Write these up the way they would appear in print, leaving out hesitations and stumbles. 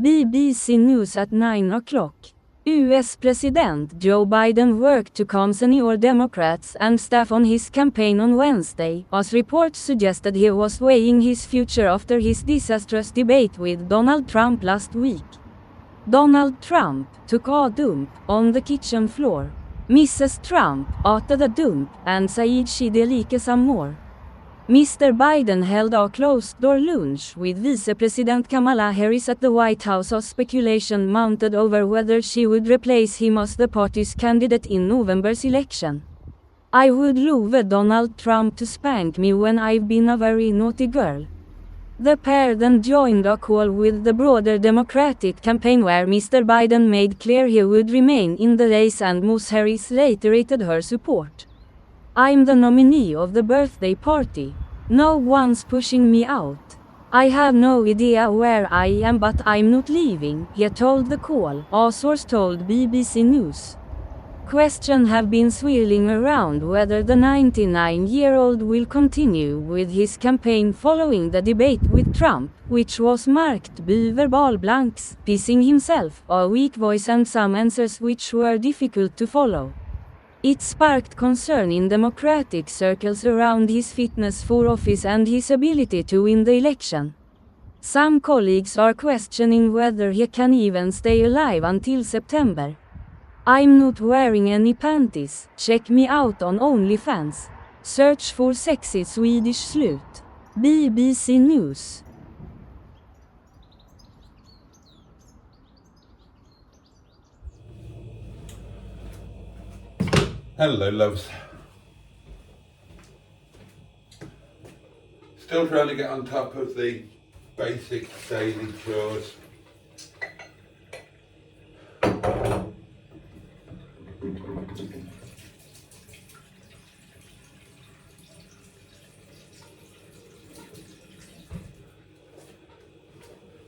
BBC News at 9 o'clock. US President Joe Biden worked to calm senior Democrats and staff on his campaign on Wednesday, as reports suggested he was weighing his future after his disastrous debate with Donald Trump last week. Donald Trump took a dump on the kitchen floor. Mrs. Trump åt the dump and said she'd like some more. Mr. Biden held a closed-door lunch with Vice President Kamala Harris at the White House as speculation mounted over whether she would replace him as the party's candidate in November's election. I would love Donald Trump to spank me when I've been a very naughty girl. The pair then joined a call with the broader Democratic campaign where Mr. Biden made clear he would remain in the race and Ms. Harris reiterated her support. I'm the nominee of the birthday party. No one's pushing me out. I have no idea where I am but I'm not leaving, he told the call, a source told BBC News. Questions have been swirling around whether the 99-year-old will continue with his campaign following the debate with Trump, which was marked by verbal blanks, pissing himself, a weak voice and some answers which were difficult to follow. It sparked concern in Democratic circles around his fitness for office and his ability to win the election. Some colleagues are questioning whether he can even stay alive until September. I'm not wearing any panties, check me out on OnlyFans. Search for sexy Swedish slut. BBC News. Hello loves. Still trying to get on top of the basic daily chores.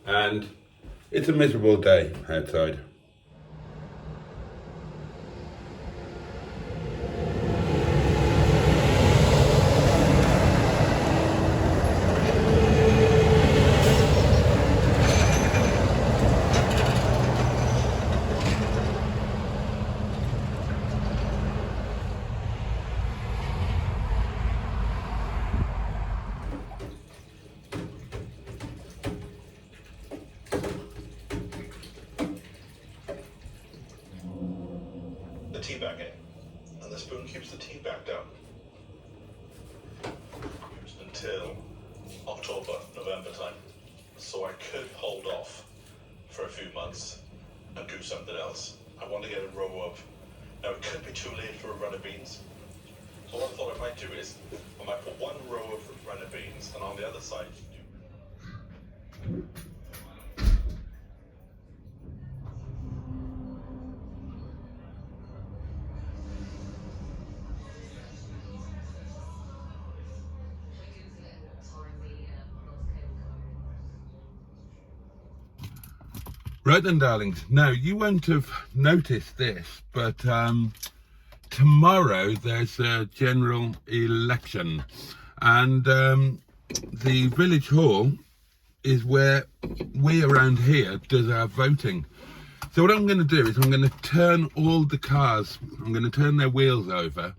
And it's a miserable day outside. The tea bag in, and the spoon keeps the tea bag down. Used until October, November time. So I could hold off for a few months and do something else. I want to get a row of, now it could be too late for a run of beans. So what I thought I might do is, I might put one row of runner beans and on the other side Right then, darlings. Now, you won't have noticed this, but tomorrow there's a general election, and the village hall is where we around here does our voting. So what I'm going to do is I'm going to turn all the cars, I'm going to turn their wheels over,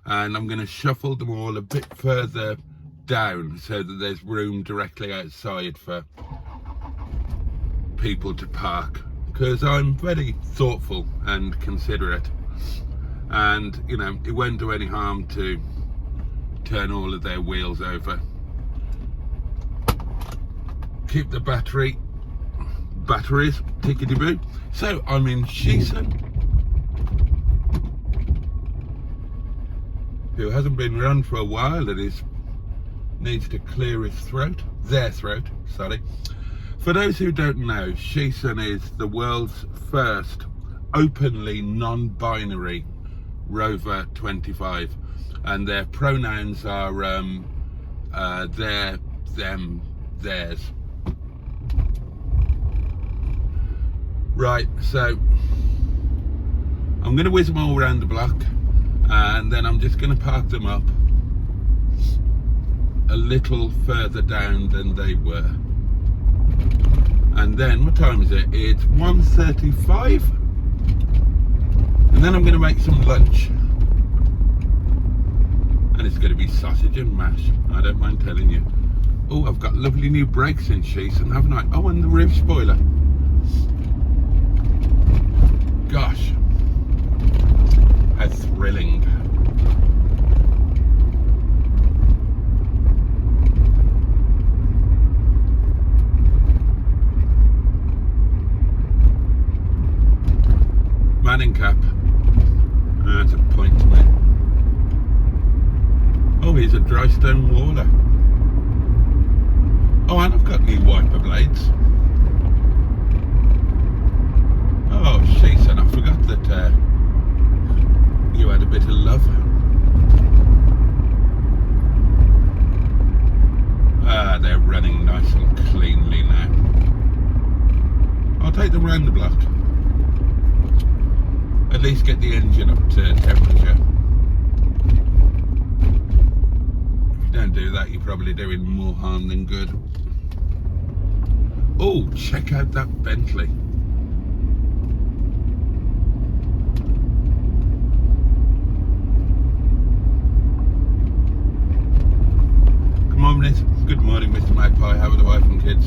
and I'm going to shuffle them all a bit further down so that there's room directly outside for people to park, because I'm very thoughtful and considerate, and you know, it won't do any harm to turn all of their wheels over. Keep the batteries tickety-boo. So I'm in Sheeson, who hasn't been run for a while and needs to clear their throat, sorry. For those who don't know, Sheeson is the world's first openly non-binary Rover 25, and their pronouns are their, them, theirs. Right, so I'm going to whiz them all around the block, and then I'm just going to park them up a little further down than they were. And then, what time is it? It's 1:35. And then I'm going to make some lunch. And it's going to be sausage and mash. I don't mind telling you. Oh, I've got lovely new brakes in Sheeson, haven't I? Oh, and the roof spoiler. Gosh. How thrilling. Manning cap. That's a point to me. Oh, here's a dry stone waller. Oh, and I've got new wiper blades. Oh, Sheeson, I forgot that you had a bit of love. Ah, they're running nice and cleanly now. I'll take them round the block. At least get the engine up to temperature. If you don't do that, you're probably doing more harm than good. Oh, check out that Bentley. Good morning, Mr. Magpie. How are the wife and kids?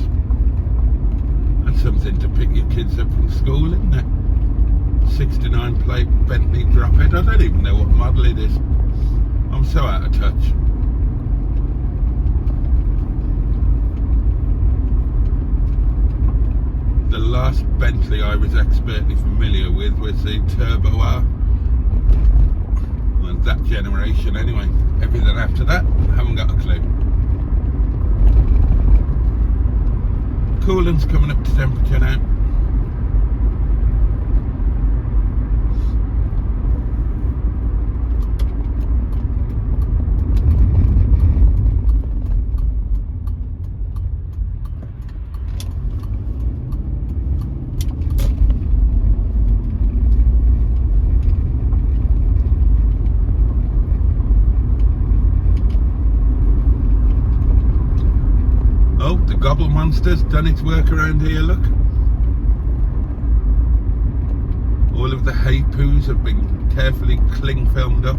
That's something to pick your kids up from school, isn't it? 69 plate Bentley drophead. I don't even know what model it is. I'm so out of touch. The last Bentley I was expertly familiar with was the Turbo R. And that generation anyway. Everything after that, I haven't got a clue. Coolant's coming up to temperature now. Oh, the Gobble Monster's done its work around here, look. All of the hay poos have been carefully cling filmed up.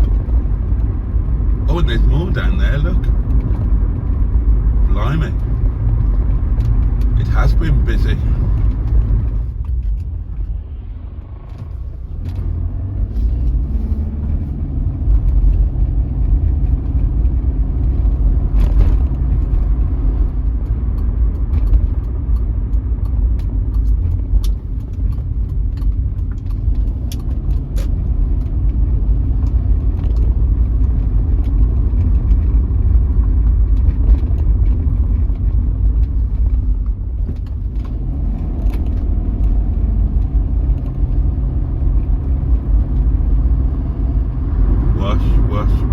Oh, and there's more down there, look. Blimey. It has been busy.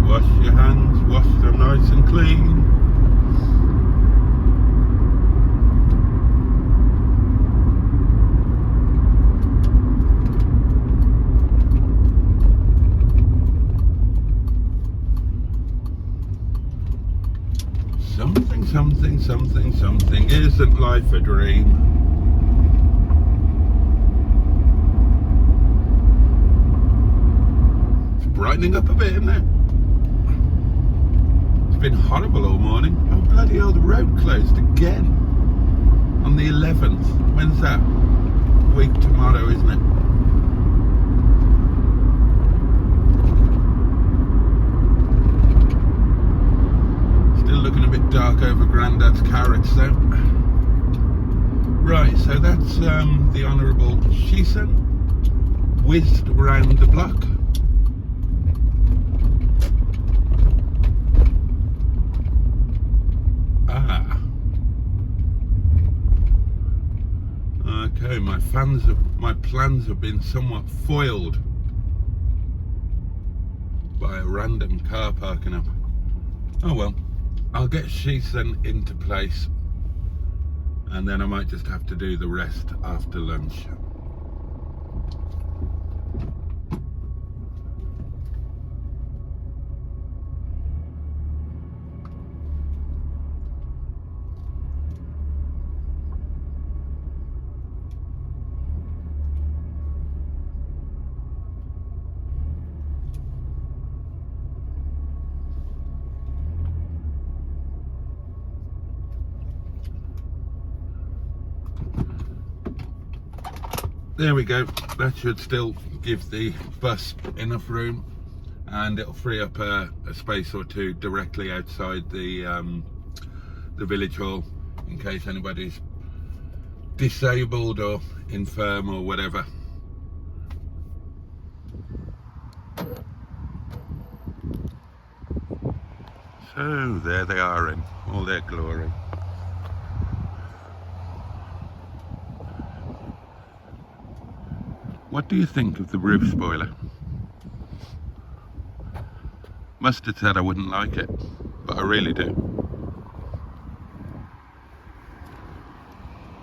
Wash your hands, wash them nice and clean. Something, isn't life a dream? It's brightening up a bit, isn't it? Been horrible all morning. Oh bloody hell, the road closed again on the 11th. When's that? Week tomorrow, isn't it? Still looking a bit dark over Grandad's carrots though. Right, so that's the Honourable Sheeson whizzed round the block. Okay, my plans have been somewhat foiled by a random car parking up. Oh well, I'll get Sheeson into place and then I might just have to do the rest after lunch. there we go. That should still give the bus enough room, and it'll free up a space or two directly outside the village hall in case anybody's disabled or infirm or whatever. So there they are in all their glory. What do you think of the roof spoiler? Must have said I wouldn't like it, but I really do.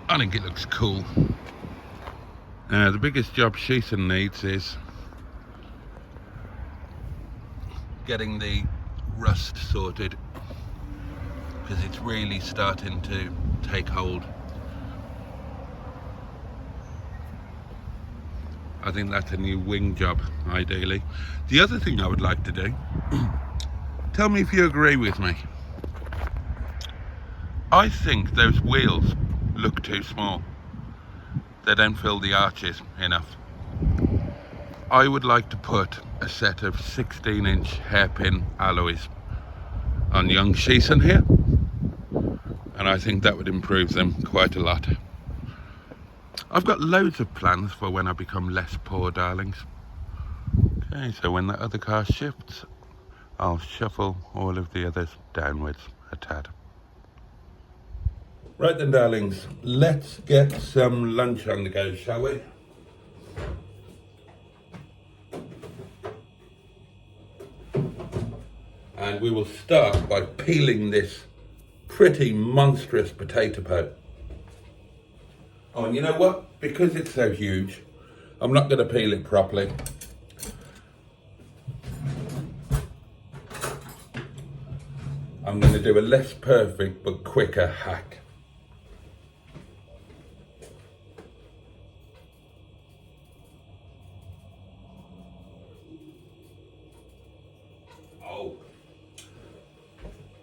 I think it looks cool. The biggest job Sheeson needs is getting the rust sorted, because it's really starting to take hold. I think that's a new wing job, ideally. The other thing I would like to do, tell me if you agree with me. I think those wheels look too small. They don't fill the arches enough. I would like to put a set of 16-inch hairpin alloys on young Sheeson here, and I think that would improve them quite a lot. I've got loads of plans for when I become less poor, darlings. Okay, so when the other car shifts, I'll shuffle all of the others downwards a tad. Right then, darlings, let's get some lunch on the go, shall we? And we will start by peeling this pretty monstrous potato pot. Oh, and you know what? Because it's so huge, I'm not going to peel it properly. I'm going to do a less perfect but quicker hack. Oh,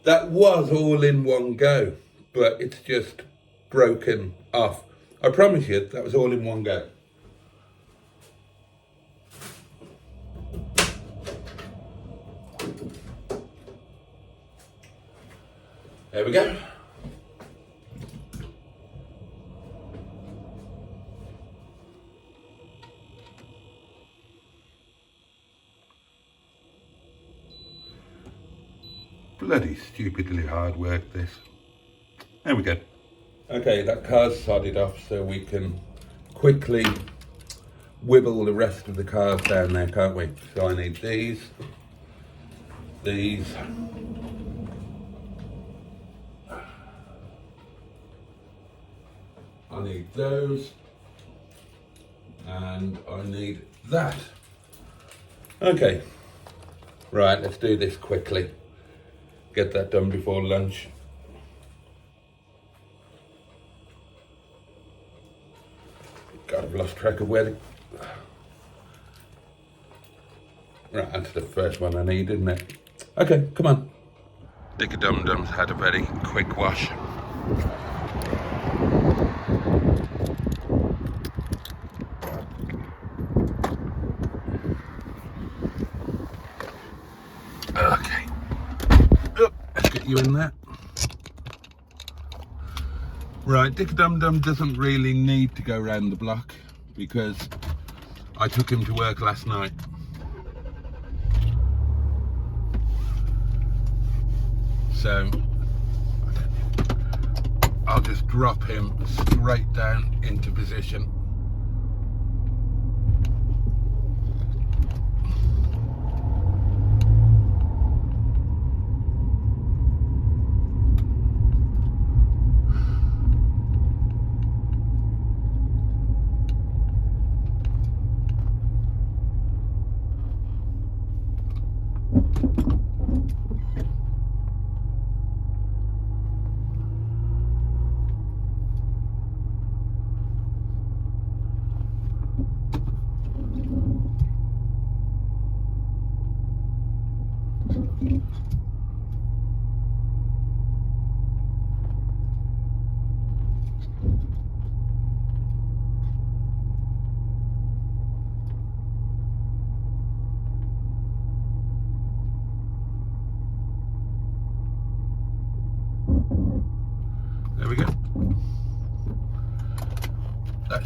that was all in one go, but it's just broken off. I promise you, that was all in one go. There we go. Bloody stupidly hard work, this. There we go. Okay, that car's sodded off, so we can quickly wibble the rest of the cars down there, can't we? So I need these, I need those, and I need that. Okay, right, let's do this quickly. Get that done before lunch. God, I've lost track of where the... Right, that's the first one I need, isn't it? Okay, come on. Dick-a-dum-dum's had a very quick wash. Okay. Oh, let's get you in there. Right, Dick-a-dum-dum doesn't really need to go round the block because I took him to work last night. So I'll just drop him straight down into position.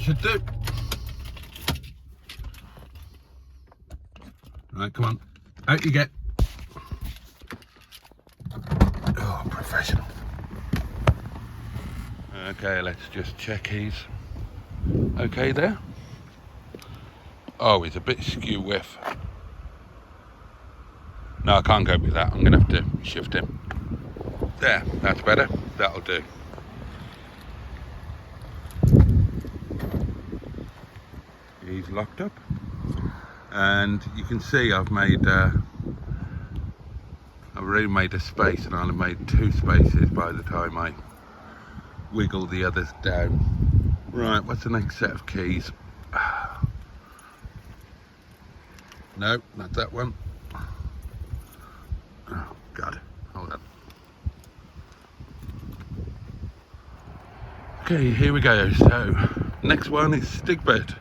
should do. Right, come on. Out you get. Oh, professional. Okay, let's just check he's okay there. Oh, he's a bit skew whiff. No, I can't go with that. I'm going to have to shift him. There, that's better. That'll do. He's locked up. And you can see I've already made a space, and I'll have made 2 spaces by the time I wiggle the others down. Right, what's the next set of keys? No, not that one. Oh God, hold on. Okay, here we go. So next one is Stigbit,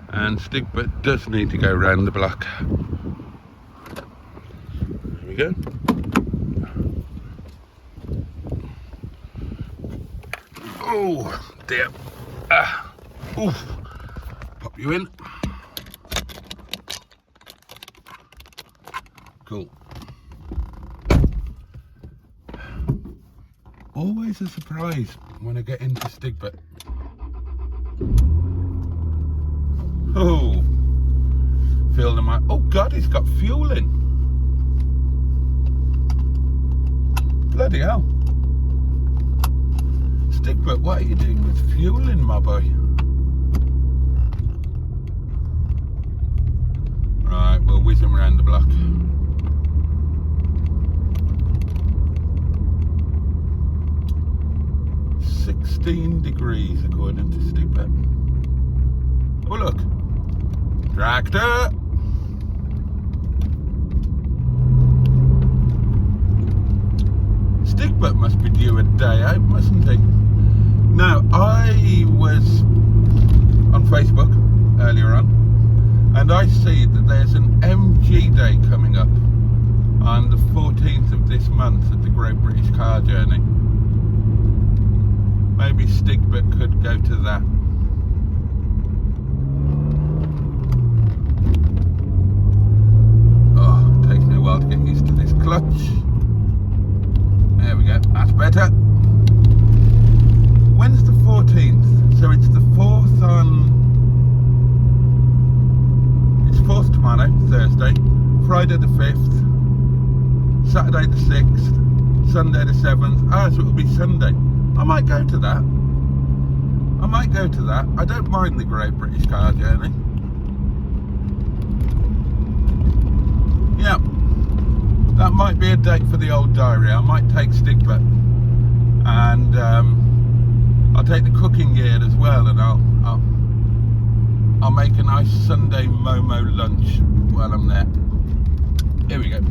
and Stigbit does need to go round the block. There we go. Oh dear. Oof. Pop you in. Cool. Always a surprise when I get into Stigbit. Oh, feel the mic. Oh God, he's got fuel in. Bloody hell. Stigbit, what are you doing with fuel in, my boy? Right, we'll whiz him around the block. .16 according to Stigbit. Oh look, tractor. Stigbit must be due a day out, mustn't he? Now, I was on Facebook earlier on, and I see that there's an MG Day coming up on the 14th of this month at the Great British Car Journey. Maybe Stigbit could go to that. Oh, it takes me a while to get used to this clutch. There we go, that's better. When's the 14th? So it's the 4th on... It's 4th tomorrow, Thursday. Friday the 5th. Saturday the 6th. Sunday the 7th. Ah, so it'll be Sunday. I might go to that. I don't mind the Great British Car Journey. Yeah. That might be a date for the old diary. I might take Stigbit. And I'll take the cooking gear as well, and I'll make a nice Sunday Momo lunch while I'm there. Here we go.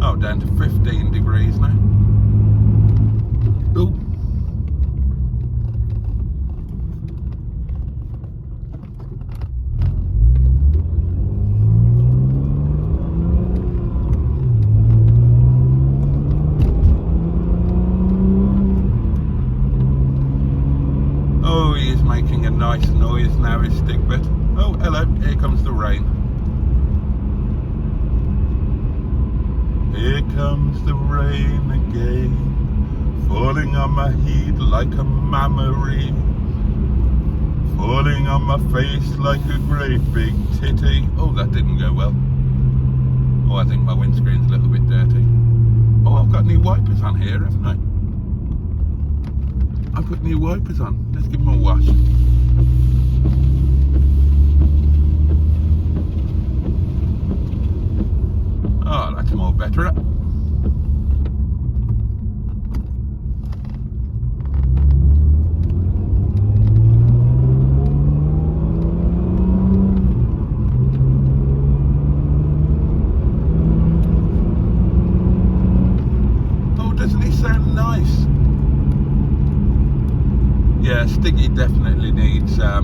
Oh, down to 15 degrees now. Ooh. Oh, he is making a nice noise now, his Stigbit. Oh, hello, here comes the rain. Here comes the rain again, falling on my head like a memory, falling on my face like a great big titty. Oh, that didn't go well. Oh, I think my windscreen's a little bit dirty. Oh, I've got new wipers on here, haven't I? I put new wipers on. Let's give them a wash. Oh, that's more better. Oh, doesn't he sound nice? Yeah, Stiggy definitely needs a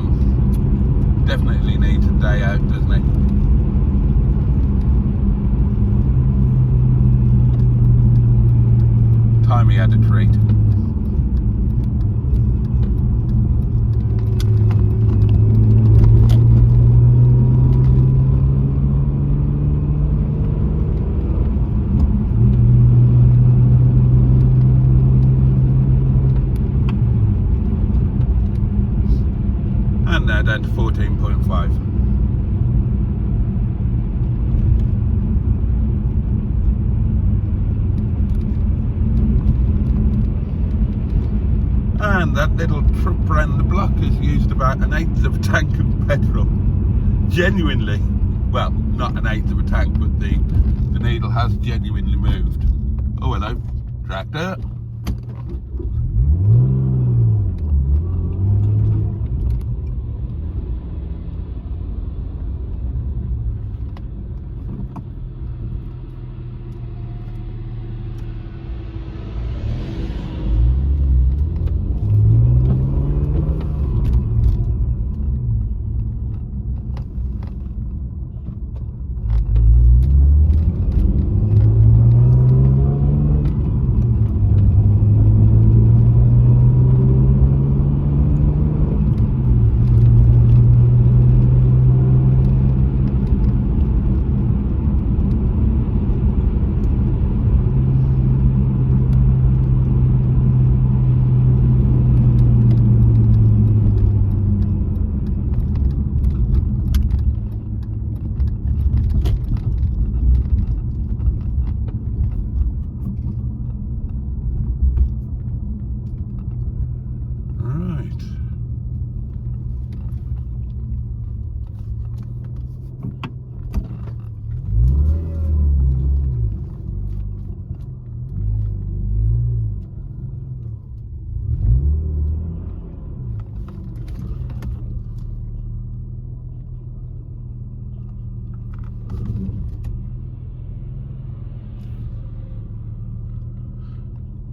day out, doesn't he? Time he had a treat. that little trip around the block has used about an eighth of a tank of petrol. Genuinely. Well, not an eighth of a tank, but the needle has genuinely moved. Oh, hello, tractor.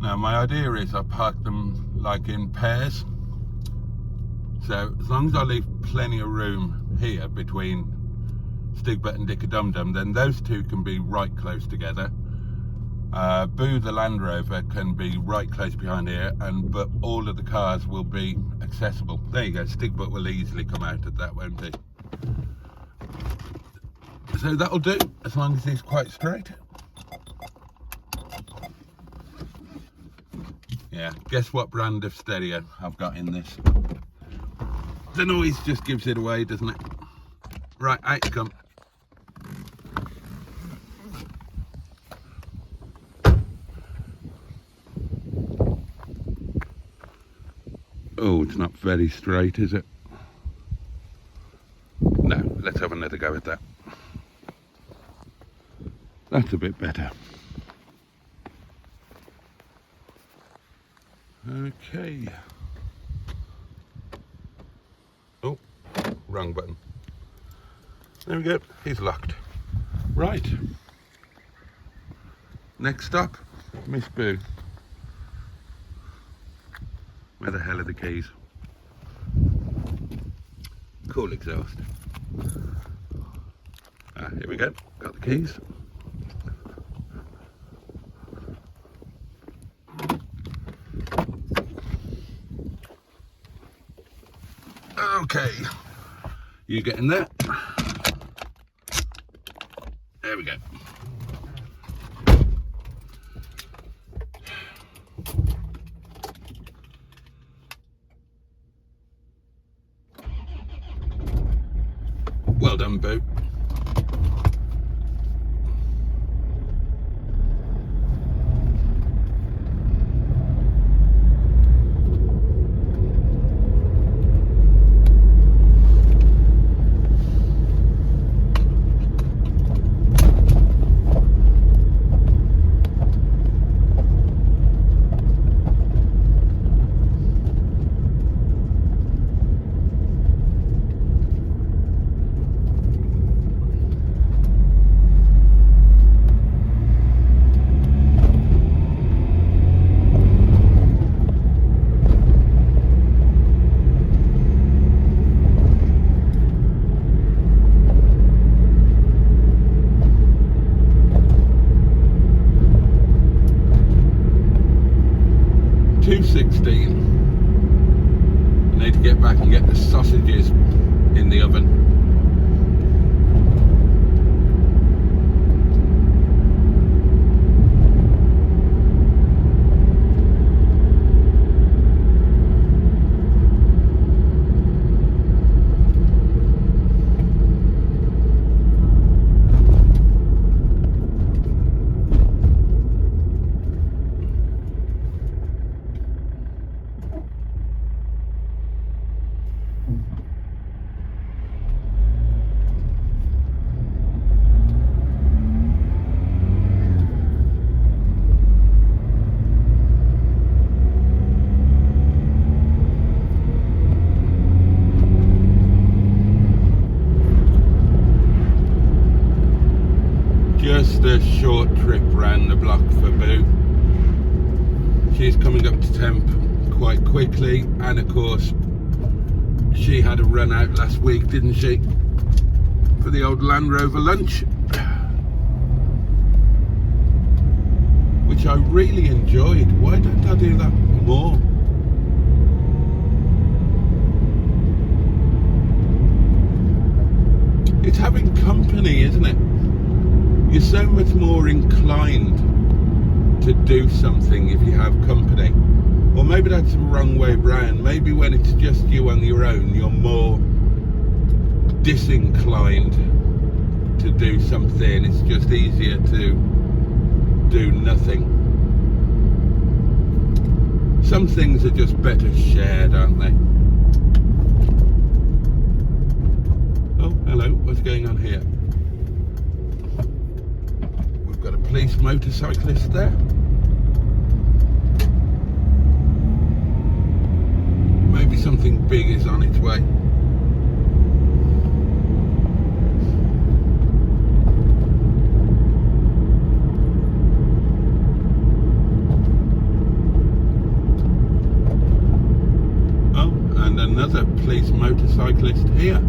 Now my idea is I park them like in pairs, so as long as I leave plenty of room here between Stigbet and Dick-a-Dum-Dum, then those two can be right close together. Boo the Land Rover can be right close behind here, but all of the cars will be accessible. There you go, Stigbet will easily come out of that, won't he? So that'll do, as long as he's quite straight. Yeah, guess what brand of stereo I've got in this? The noise just gives it away, doesn't it? Right, out you come. Oh, it's not very straight, is it? No, let's have another go at that. That's a bit better. Okay. Oh, wrong button. There we go, he's locked. Right. Next stop, Miss Boo. Where the hell are the keys? Cool exhaust. Here we go, got the keys. Okay, you get in there. There we go. Well done, Boo. I need to get back and get the sausages in the oven. a short trip round the block for Boo. She's coming up to temp quite quickly, and of course she had a run out last week, didn't she, for the old Land Rover lunch, which I really enjoyed. Why don't I do that more? It's having company, isn't it? You're so much more inclined to do something if you have company. Or maybe that's the wrong way round. Maybe when it's just you on your own, you're more disinclined to do something. It's just easier to do nothing. Some things are just better shared, aren't they? Oh, hello, what's going on here? We've got a police motorcyclist there. Maybe something big is on its way. Oh, and another police motorcyclist here.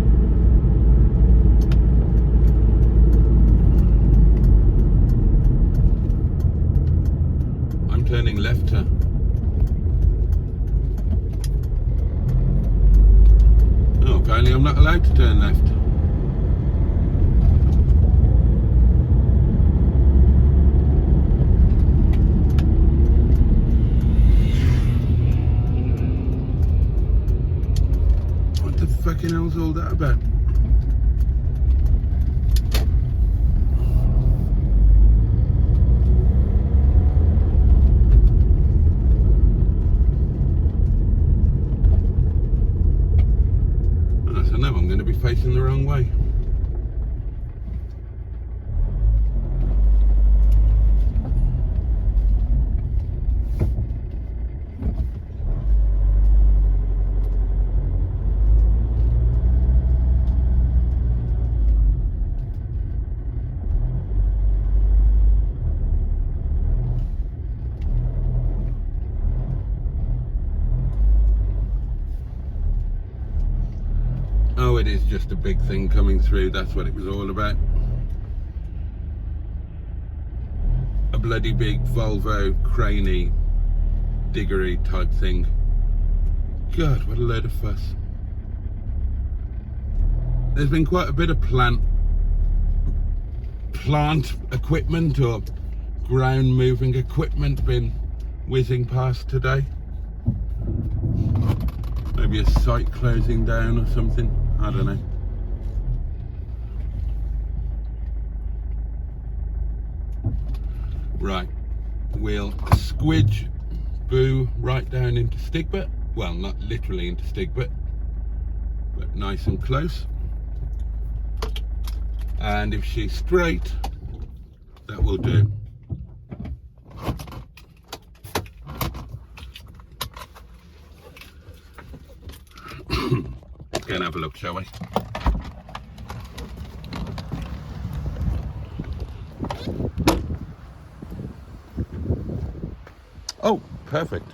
I'm turning left here. Oh, apparently I'm not allowed to turn left. What the fucking hell's all that about? So now I'm going to be facing the wrong way. Oh, it is just a big thing coming through. That's what it was all about. A bloody big Volvo craney diggery type thing. God, what a load of fuss. There's been quite a bit of plant equipment or ground moving equipment been whizzing past today. Maybe a site closing down or something. I don't know. Right, we'll squidge Boo right down into Stigbit. Well, not literally into Stigbit, but nice and close. And if she's straight, that will do. Go and have a look, shall we? Oh, perfect.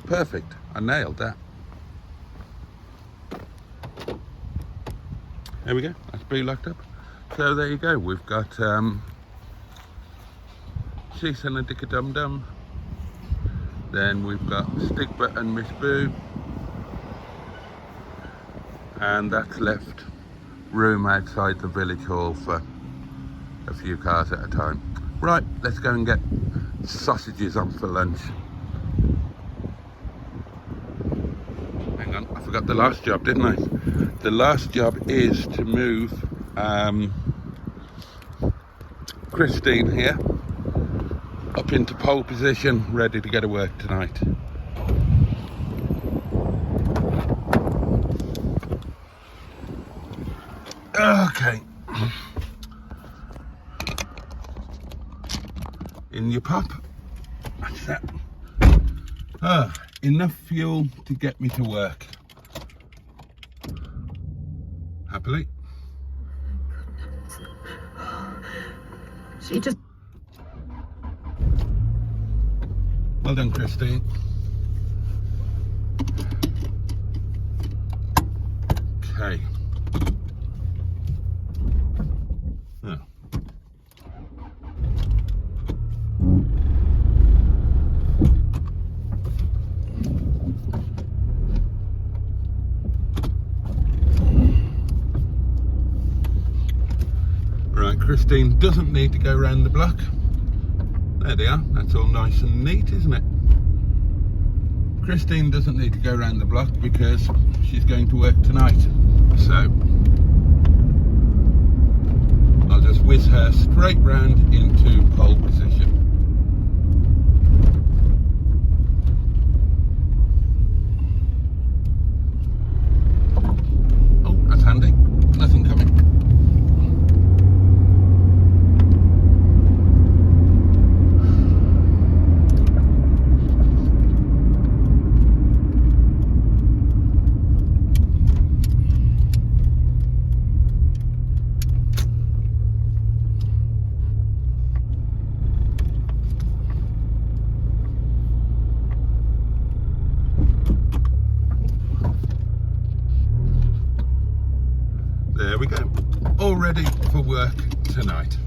Perfect. I nailed that. There we go. That's Boo locked up. So there you go. We've got She's and a Dicka Dum Dum. Then we've got Stigbit and Miss Boo. And that's left room outside the village hall for a few cars at a time. Right, let's go and get sausages on for lunch. Hang on, I forgot the last job, didn't I? The last job is to move Christine here up into pole position, ready to go to work tonight. Okay. In your pop. That's that. Enough fuel to get me to work. Happily. She just... Well done, Christine. Okay. Oh. Right, Christine doesn't need to go round the block. There they are. That's all nice and neat, isn't it? Christine doesn't need to go round the block because she's going to work tonight. So I'll just whiz her straight round into pole position. Oh, that's handy. Nothing coming. There we go, all ready for work tonight.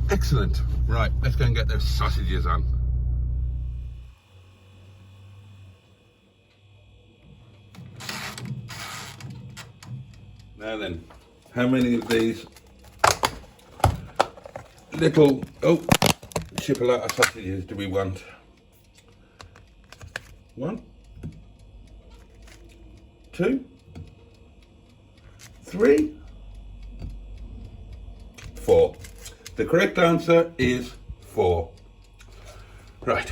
Excellent. Right, let's go and get those sausages on. Now then, how many of these little chipolata sausages do we want? 1, 2, 3, 4. The correct answer is 4. Right.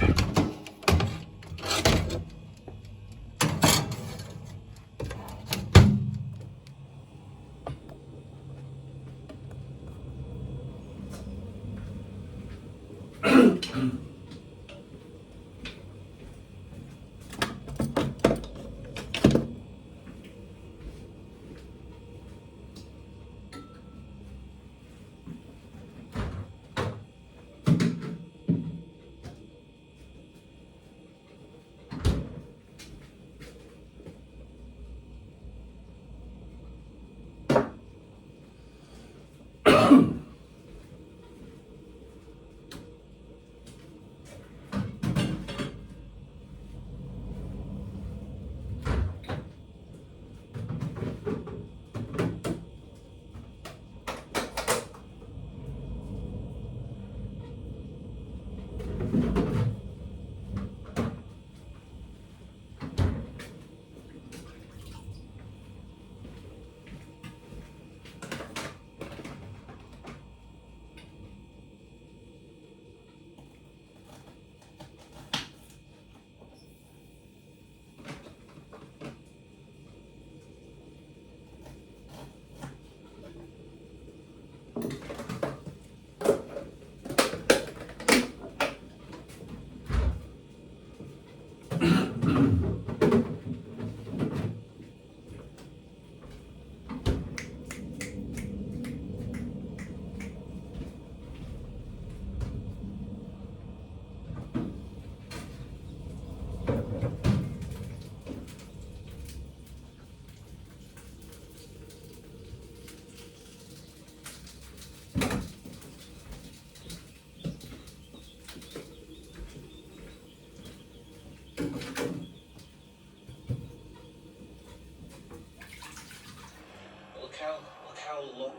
Look how long.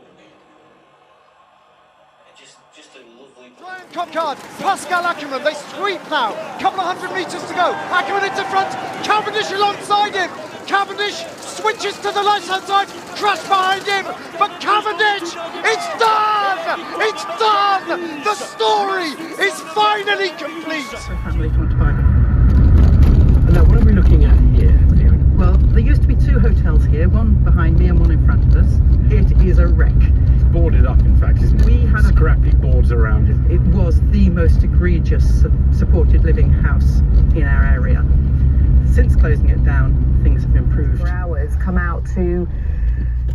Just a lovely. Ryan Cockard, Pascal Ackermann, they sweep now. Couple of 100 metres to go. Ackermann into front, Cavendish alongside him. Cavendish switches to the left-hand side, crash behind him. But Cavendish, it's done! It's done! The story is finally complete. Family front to back. Now, what are we looking at here? Well, there used to be 2 hotels here, one behind me and one in front of us. It is a wreck. It's boarded up, in fact, isn't it? We had scrappy boards around it. It was the most egregious supported living house in our area. Since closing it down, things have improved. For hours, come out to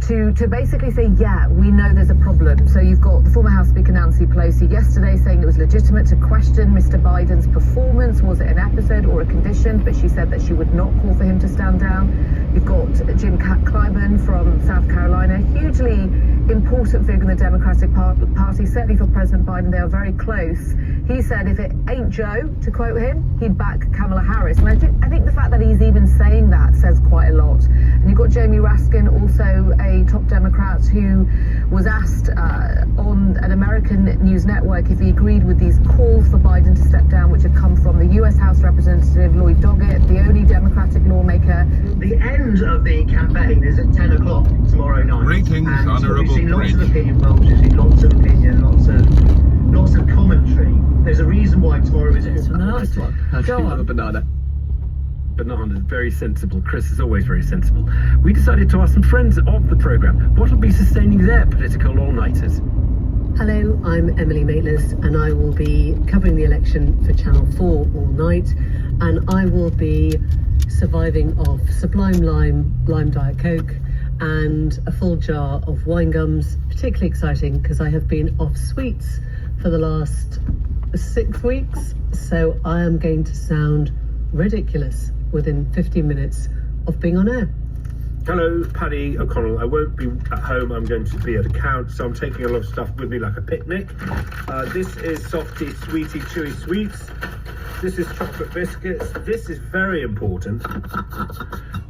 to basically say, yeah, we know there's a problem. So you've got the former House Speaker Nancy Pelosi yesterday saying it was legitimate to question Mr. Biden's performance. Was it an episode or a condition? But she said that she would not call for him to stand down. You've got Jim Clyburn from South Carolina, hugely important figure in the Democratic Party, certainly for President Biden. They are very close. He said if it ain't Joe, to quote him, he'd back Kamala Harris. And I think the fact that he's even saying that says quite a lot. And you've got Jamie Raskin, also a top Democrat, who was asked on an American news network if he agreed with these calls for Biden to step down, which have come from the US House Representative Lloyd Doggett, the only Democratic lawmaker. The end of the campaign is at 10 o'clock tomorrow night. Greetings, and Honourable we've seen lots Bridge. of opinion polls, we've seen lots of opinion, lots of commentary. There's a reason why tomorrow is It's a nice one. I do love a banana. Banana is very sensible. Chris is always very sensible. We decided to ask some friends of the programme what will be sustaining their political all-nighters. Hello, I'm Emily Maitlis, and I will be covering the election for Channel 4 all night, and I will be surviving off Sublime Lime Diet Coke, and a full jar of wine gums. Particularly exciting because I have been off sweets for the last 6 weeks, so I am going to sound ridiculous within 15 minutes of being on air. Hello, Paddy O'Connell. I won't be at home. I'm going to be at account, so I'm taking a lot of stuff with me like a picnic. This is softy, sweetie, chewy sweets. This is chocolate biscuits. This is very important.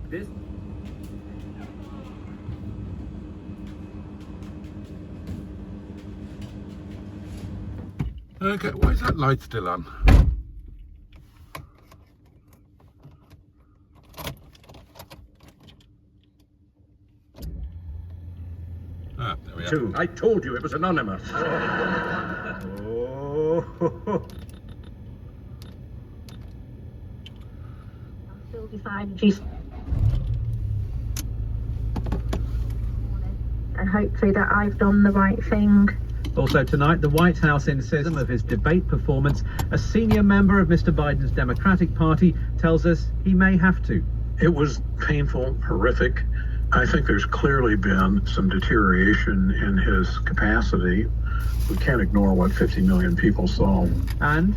This... Okay, why is that light still on? Ah, there we are. I told you it was anonymous. Oh. Still deciding she's and hopefully that I've done the right thing. Also tonight, the White House insists of his debate performance. A senior member of Mr. Biden's Democratic Party tells us he may have to. It was painful, horrific. I think there's clearly been some deterioration in his capacity. We can't ignore what 50 million people saw. And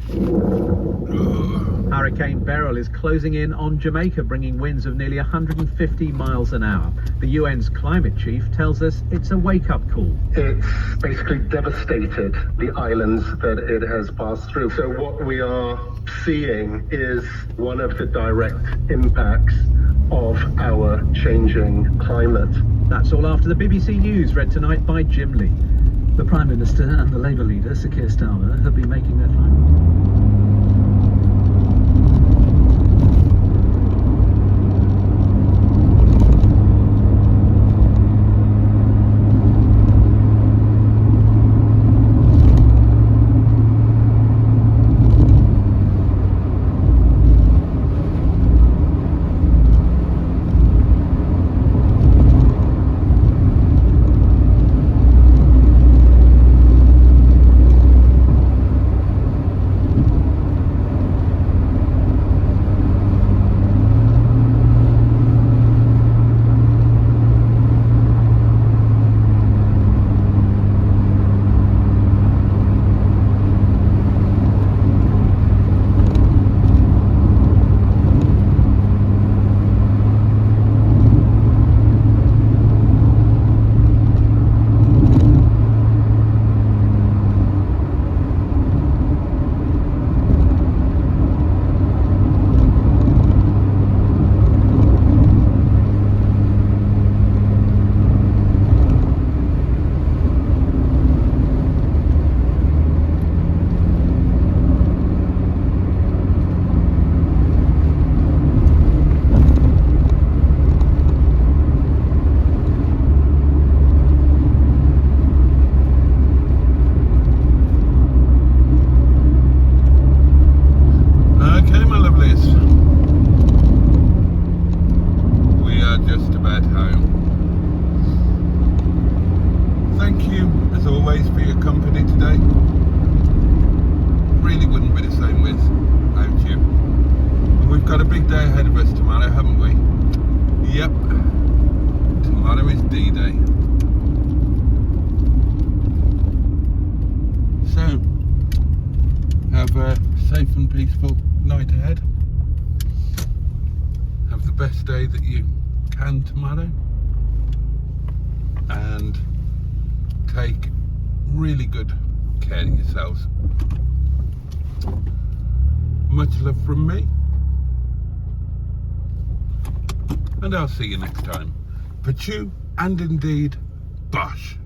Hurricane Beryl is closing in on Jamaica, bringing winds of nearly 150 miles an hour. The UN's climate chief tells us it's a wake-up call. It's basically devastated the islands that it has passed through. So what we are seeing is one of the direct impacts of our changing climate. That's all after the BBC News, read tonight by Jim Lee. The Prime Minister and the Labour leader, Sir Keir Starmer, have been making their final. tomorrow is D-Day. So, have a safe and peaceful night ahead. Have the best day that you can tomorrow. And take really good care of yourselves. Much love from me. And I'll see you next time. Pachu and indeed, bosh.